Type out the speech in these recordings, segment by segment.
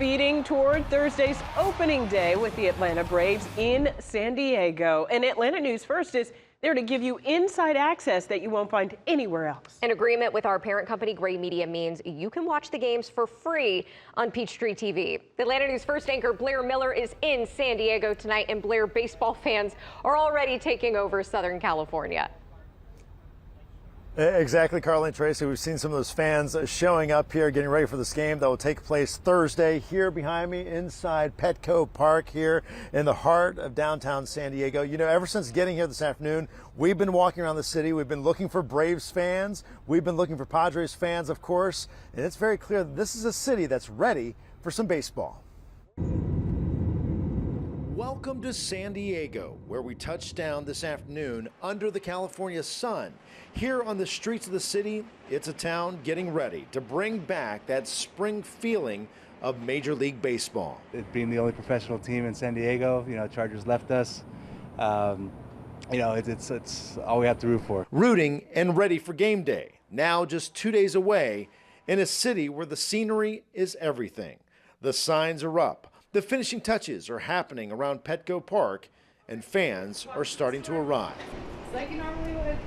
Speeding toward Thursday's opening day with the Atlanta Braves in San Diego. And Atlanta News First is there to give you inside access that you won't find anywhere else. An agreement with our parent company, Gray Media, means you can watch the games for free on Peachtree TV. The Atlanta News First anchor Blair Miller is in San Diego tonight, and Blair, baseball fans are already taking over Southern California. Exactly, Carly and Tracy. We've seen some of those fans showing up here, getting ready for this game that will take place Thursday here behind me inside Petco Park here in the heart of downtown San Diego. You know, ever since getting here this afternoon, we've been walking around the city. We've been looking for Braves fans. We've been looking for Padres fans, of course. And it's very clear that this is a city that's ready for some baseball. Welcome to San Diego, where we touched down this afternoon under the California sun. Here on the streets of the city, it's a town getting ready to bring back that spring feeling of Major League Baseball. It being the only professional team in San Diego, Chargers left us. It's all we have to root for. Rooting and ready for game day, now just 2 days away, in a city where the scenery is everything. The signs are up. The finishing touches are happening around Petco Park, and fans are starting to arrive. It's like you normally would.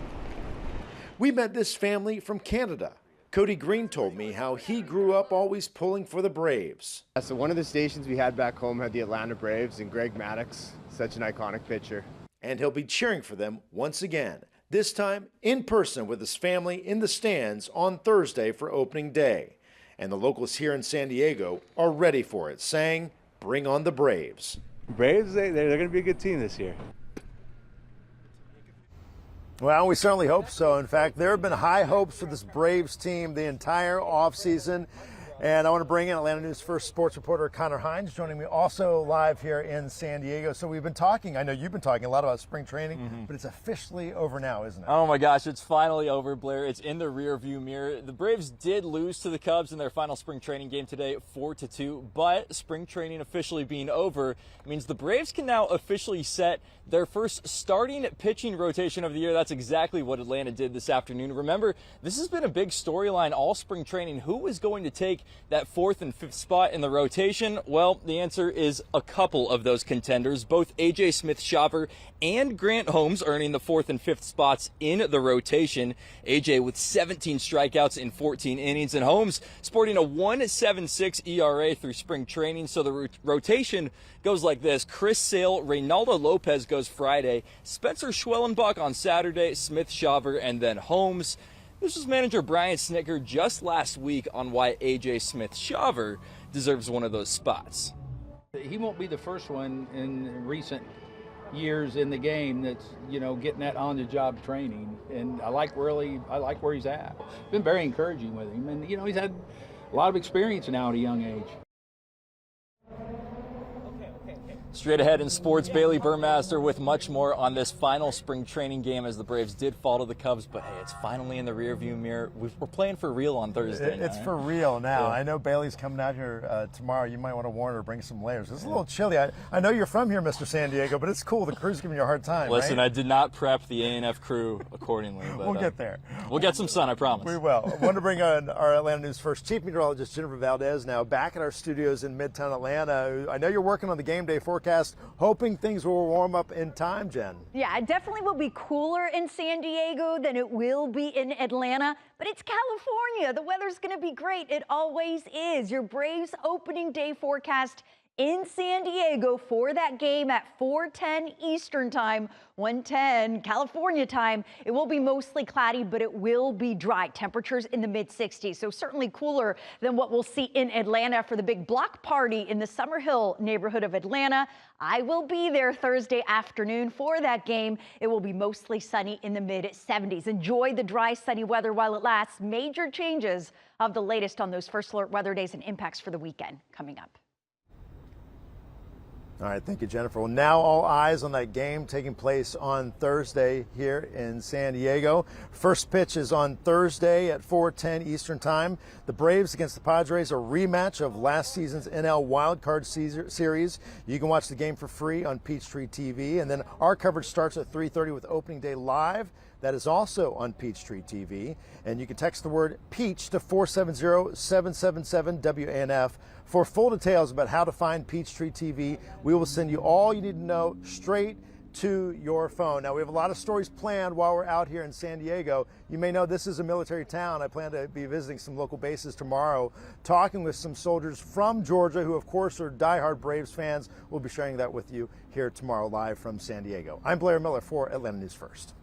We met this family from Canada. Cody Green told me how he grew up always pulling for the Braves. So one of the stations we had back home had the Atlanta Braves and Greg Maddux, such an iconic pitcher. And he'll be cheering for them once again, this time in person with his family in the stands on Thursday for opening day. And the locals here in San Diego are ready for it, saying, "Bring on the Braves." Braves, they're going to be a good team this year. Well, we certainly hope so. In fact, there have been high hopes for this Braves team the entire offseason. And I want to bring in Atlanta News First sports reporter Connor Hines, joining me also live here in San Diego. So we've been talking, I know you've been talking a lot about spring training, but it's officially over now, isn't it? Oh my gosh, it's finally over, Blair. It's in the rearview mirror. The Braves did lose to the Cubs in their final spring training game today, 4-2, but spring training officially being over means the Braves can now officially set their first starting pitching rotation of the year. That's exactly what Atlanta did this afternoon. Remember, this has been a big storyline all spring training. Who is going to take that fourth and fifth spot in the rotation? Well, the answer is a couple of those contenders. Both A.J. Smith-Shawver and Grant Holmes earning the fourth and fifth spots in the rotation. A.J. with 17 strikeouts in 14 innings, and Holmes sporting a 1.76 ERA through spring training. So the rotation goes like this: Chris Sale, Reynaldo Lopez goes Friday, Spencer Schwellenbach on Saturday, Smith-Shawver, and then Holmes. This was manager Brian Snitker just last week on why A.J. Smith-Shawver deserves one of those spots. He won't be the first one in recent years in the game that's, getting that on-the-job training, and I like where he's at. Been very encouraging with him, and he's had a lot of experience now at a young age. Straight ahead in sports, Bailey Burmaster with much more on this final spring training game as the Braves did fall to the Cubs. But hey, it's finally in the rearview mirror. We're playing for real on Thursday. It's for real now. Yeah. I know Bailey's coming out here tomorrow. You might want to warn her to bring some layers. It's a little chilly. I know you're from here, Mr. San Diego, but it's cool. The crew's giving you a hard time. Listen, right? I did not prep the A&F crew accordingly. But, we'll get there. We'll get some sun, I promise. We will. I want to bring on our Atlanta News First Chief Meteorologist Jennifer Valdez now back at our studios in Midtown Atlanta. I know you're working on the game day forecast, hoping things will warm up in time, Jen. Yeah, it definitely will be cooler in San Diego than it will be in Atlanta, but it's California. The weather's going to be great. It always is. Your Braves opening day forecast in San Diego for that game at 4:10 Eastern time, 1:10 California time. It will be mostly cloudy, but it will be dry. Temperatures in the mid-60s, so certainly cooler than what we'll see in Atlanta for the big block party in the Summerhill neighborhood of Atlanta. I will be there Thursday afternoon for that game. It will be mostly sunny in the mid-70s. Enjoy the dry, sunny weather while it lasts. Major changes of the latest on those first alert weather days and impacts for the weekend coming up. All right, thank you, Jennifer. Well, now all eyes on that game taking place on Thursday here in San Diego. First pitch is on Thursday at 4:10 Eastern time. The Braves against the Padres, a rematch of last season's NL Wildcard Series. You can watch the game for free on Peachtree TV, and then our coverage starts at 3:30 with opening day live. That is also on Peachtree TV, and you can text the word PEACH to 470-777-WANF For full details about how to find Peachtree TV, we will send you all you need to know straight to your phone. Now, we have a lot of stories planned while we're out here in San Diego. You may know this is a military town. I plan to be visiting some local bases tomorrow, talking with some soldiers from Georgia who, of course, are diehard Braves fans. We'll be sharing that with you here tomorrow live from San Diego. I'm Blair Miller for Atlanta News First.